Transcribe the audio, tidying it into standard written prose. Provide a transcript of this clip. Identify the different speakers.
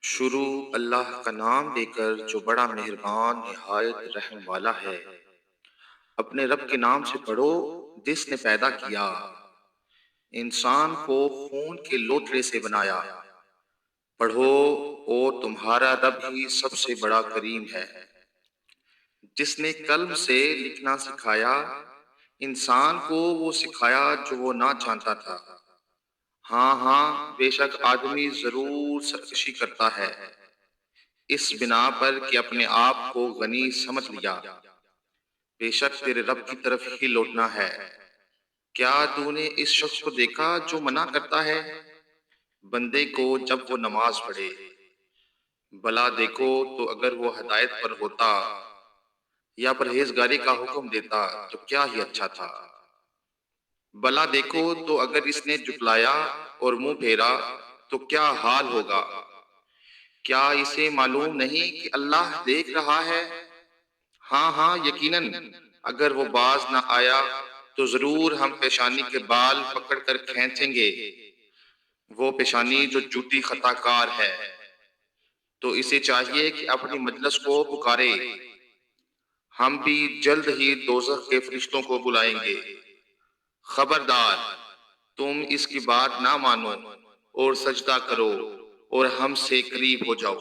Speaker 1: شروع اللہ کا نام لے کر جو بڑا مہربان نہایت رحم والا ہے۔ اپنے رب کے نام سے پڑھو جس نے پیدا کیا، انسان کو خون کے لوتھڑے سے بنایا۔ پڑھو او تمہارا رب ہی سب سے بڑا کریم ہے، جس نے قلم سے لکھنا سکھایا، انسان کو وہ سکھایا جو وہ نہ جانتا تھا۔ ہاں ہاں، بے شک آدمی ضرور سرکشی کرتا ہے، اس بنا پر کہ اپنے آپ کو غنی سمجھ لیا۔ بے شک تیرے رب کی طرف ہی لوٹنا ہے۔ کیا تو نے اس شخص کو دیکھا جو منع کرتا ہے بندے کو جب وہ نماز پڑھے؟ بھلا دیکھو تو اگر وہ ہدایت پر ہوتا یا پرہیزگاری کا حکم دیتا تو کیا ہی اچھا تھا۔ بھلا دیکھو تو اگر اس نے جھٹلایا اور منہ پھیرا تو کیا حال ہوگا۔ کیا اسے معلوم نہیں کہ اللہ دیکھ رہا ہے؟ ہاں ہاں، یقیناً اگر وہ باز نہ آیا تو ضرور ہم پیشانی کے بال پکڑ کر کھینچیں گے، وہ پیشانی جو جھوٹی خطا کار ہے۔ تو اسے چاہیے کہ اپنی مجلس کو پکارے، ہم بھی جلد ہی دوزخ کے فرشتوں کو بلائیں گے۔ خبردار، تم اس کی بات نہ مانو اور سجدہ کرو اور ہم سے قریب ہو جاؤ۔